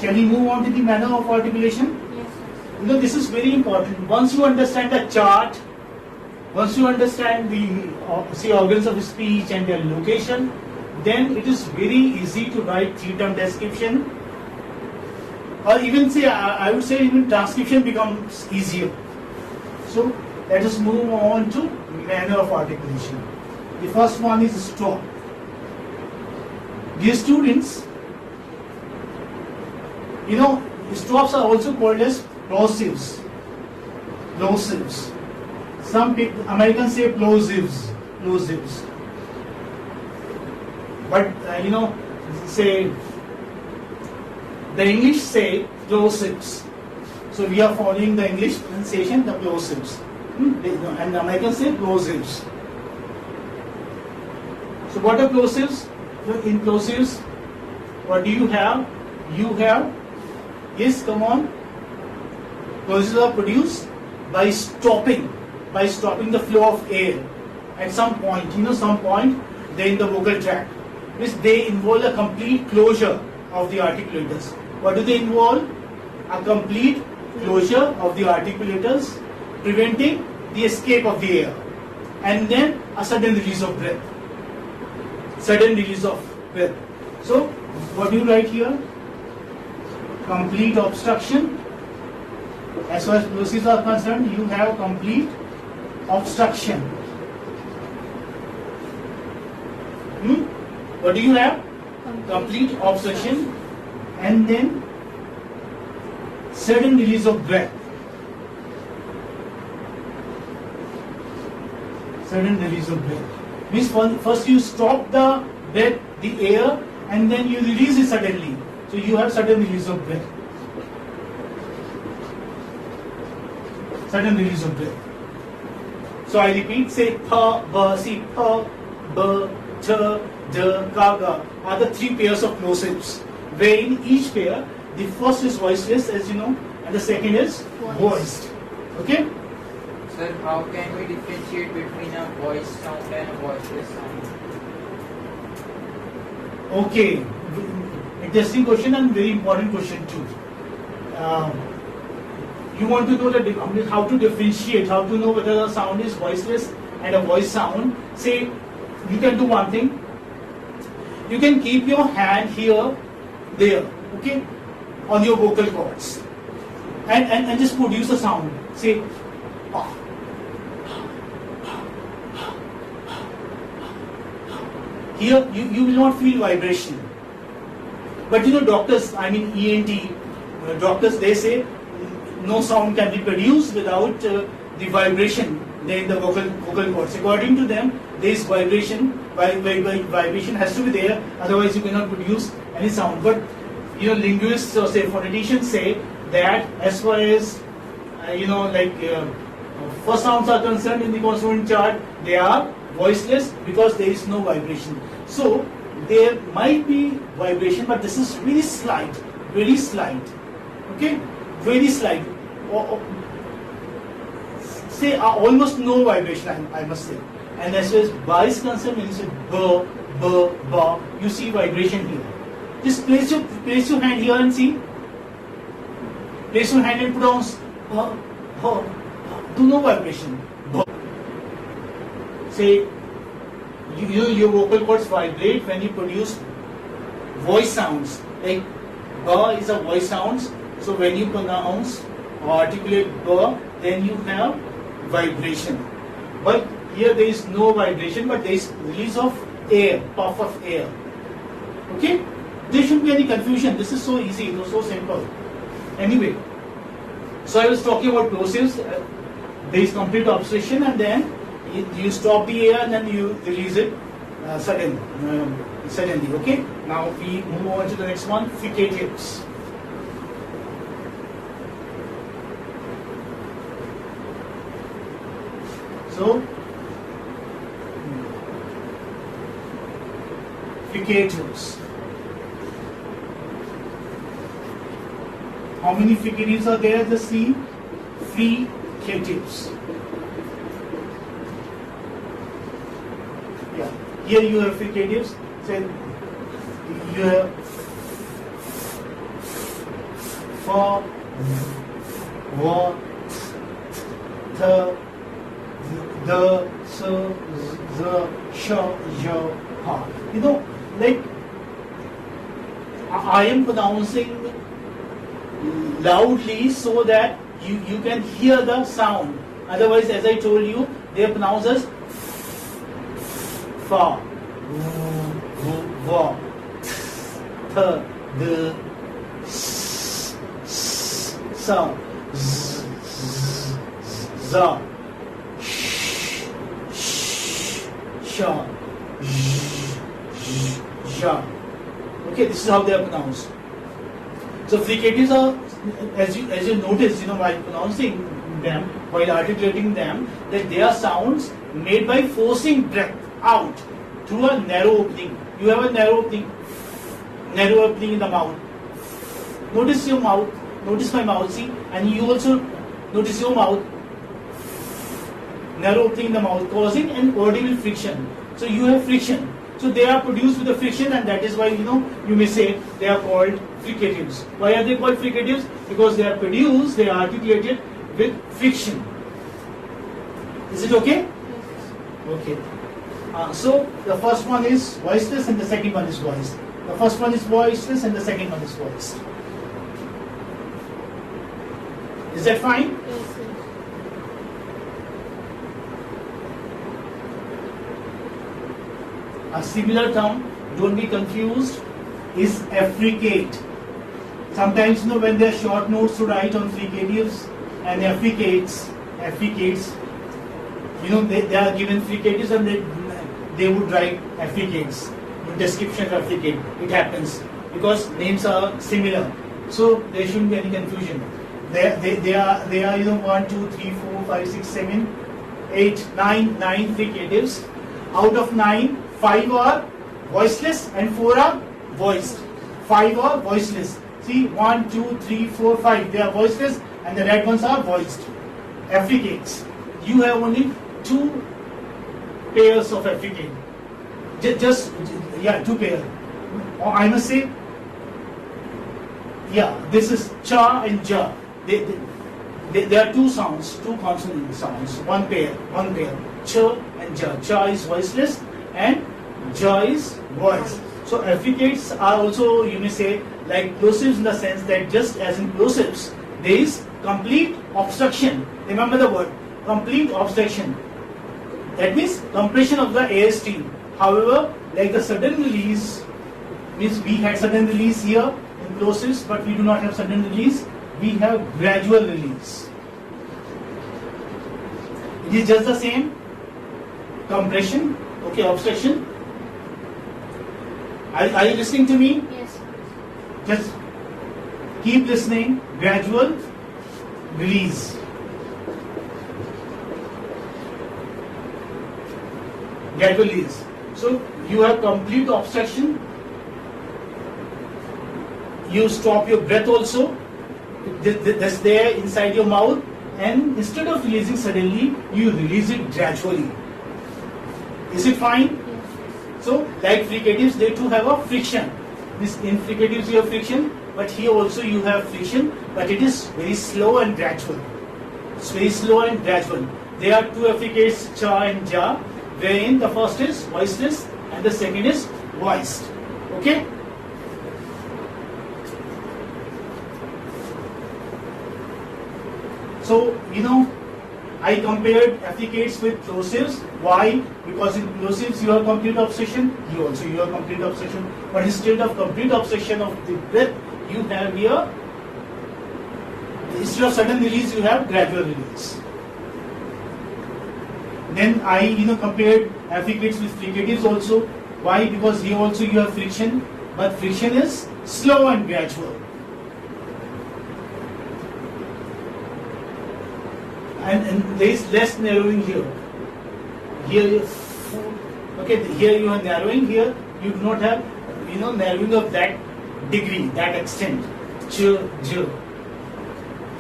Can we move on to the manner of articulation? Yes, sir. You know, this is very important. Once you understand the chart, once you understand the say organs of speech and their location, then it is very easy to write three-term description, or even say I would say even transcription becomes easier. So let us move on to manner of articulation. The first one is stop. Dear students, you know, stops are also called as plosives. Plosives. Some people, Americans say plosives. Plosives. But you know, say the English say plosives. So we are following the English pronunciation, the plosives. And the Americans say plosives. So what are plosives? In plosives, what do you have? You have, yes, come on. Plosives are produced by stopping the flow of air at some point. You know, some point they in the vocal tract, which they involve a complete closure of the articulators. What do they involve? A complete closure of the articulators, preventing the escape of the air, and then a sudden release of breath. Sudden release of breath. So, what do you write here? Complete obstruction. As far as plosives are concerned, you have complete obstruction. What do you have? Complete obstruction, and then sudden release of breath. Sudden release of breath. Means first you stop the breath, the air, and then you release it suddenly. So you have sudden release of breath. Sudden release of breath. So I repeat, say pa, ba, see pa, ba, ta, da, ga, ga are the three pairs of plosives. Where in each pair, the first is voiceless, as you know, and the second is voiced. Okay? Sir, how can we differentiate between a voice sound and a voiceless sound? Okay, interesting question and very important question too. You want to know how to differentiate, how to know whether a sound is voiceless and a voice sound. Say, you can do one thing. You can keep your hand here, there, okay, on your vocal cords, and just produce a sound. Say, ah. Here you will not feel vibration. But you know, doctors, I mean ENT, doctors, they say no sound can be produced without the vibration there in the vocal cords. According to them, there is vibration. Vibration has to be there, otherwise you cannot produce any sound. But you know, linguists or say phoneticians say that as far as you know, like first sounds are concerned in the consonant chart, they are voiceless because there is no vibration. So there might be vibration, but this is very slight, okay, very slight, say almost no vibration, I must say. And as far as ba is concerned, when you say ba, ba, ba, you see vibration here. Just place your hand here and see. Place your hand and pronounce ba, ba, do no vibration. Ba. Say, your vocal cords vibrate when you produce voice sounds. Like ba is a voice sounds. So when you pronounce or articulate ba, then you have vibration. But here there is no vibration, but there is release of air, puff of air. Okay? There shouldn't be any confusion. This is so easy, it was so simple. Anyway, so I was talking about plosives. There is complete obstruction, and then you stop the air and then you release it suddenly. Okay? Now we move on to the next one, fricatives. So, fricatives. How many fricatives are there? Just see. Fricatives. Yeah. Here you have fricatives. So you have fa, wa, the, the, sh, ha. You know, like I am pronouncing loudly so that you can hear the sound. Otherwise, as I told you, they pronounce as fa, va, th, the, sa, z, za, sh, sha, ja. Okay, this is how they are pronounced. So fricatives are, as you notice, while pronouncing them, while articulating them, that they are sounds made by forcing breath out through a narrow opening. You have a narrow opening in the mouth. Notice your mouth. Notice my mouth. See, and you also notice your mouth. Narrow opening in the mouth, causing an audible friction. So you have friction. So they are produced with the friction, and that is why you may say they are called fricatives. Why are they called fricatives? Because they are produced, they are articulated with friction. Is it okay? Okay. So the first one is voiceless and the second one is voiced. The first one is voiceless and the second one is voiced. Is that fine? Yes, sir. A similar term, don't be confused, is affricate. Sometimes, when there are short notes to write on fricatives and affricates, they are given fricatives and they would write affricates. The description of affricate, it happens because names are similar, so there shouldn't be any confusion. They are 1, 2, 3, 4, 5, 6, 7, 8, 9 fricatives. Out of 9, 5 are voiceless and 4 are voiced. 5 are voiceless. See, 1, 2, 3, 4, 5. They are voiceless and the red ones are voiced. Affricates. You have only 2 pairs of affricate. Just 2 pairs. Or I must say, this is cha and ja. There are 2 sounds, 2 consonant sounds. One pair. Cha and ja. Cha is voiceless and ja is voiced. So affricates are also, you may say, like plosives in the sense that just as in plosives, there is complete obstruction. Remember the word, complete obstruction. That means compression of the air stream. However, like the sudden release, means we had sudden release here in plosives, but we do not have sudden release. We have gradual release. It is just the same. Compression, okay, obstruction. Are you listening to me? Yes. Just keep listening. Gradual release. Gradual release. So you have complete obstruction. You stop your breath also. That's there inside your mouth, and instead of releasing suddenly, you release it gradually. Is it fine? Yes. So, like fricatives, they too have a friction. In fricatives you have friction, but here also you have friction, but it is very slow and gradual. It's very slow and gradual. There are 2 affricates, cha and ja, wherein the first is voiceless and the second is voiced. Okay? So, I compared affricates with plosives. Why? Because in plosives you have complete obstruction, here also you have complete obstruction. But instead of complete obstruction of the breath, you have here, instead of sudden release, you have gradual release. Then I compared affricates with fricatives also. Why? Because here also you have friction, but friction is slow and gradual. And there is less narrowing here. Here you are narrowing. Here you do not have narrowing of that degree, that extent. Ch, j.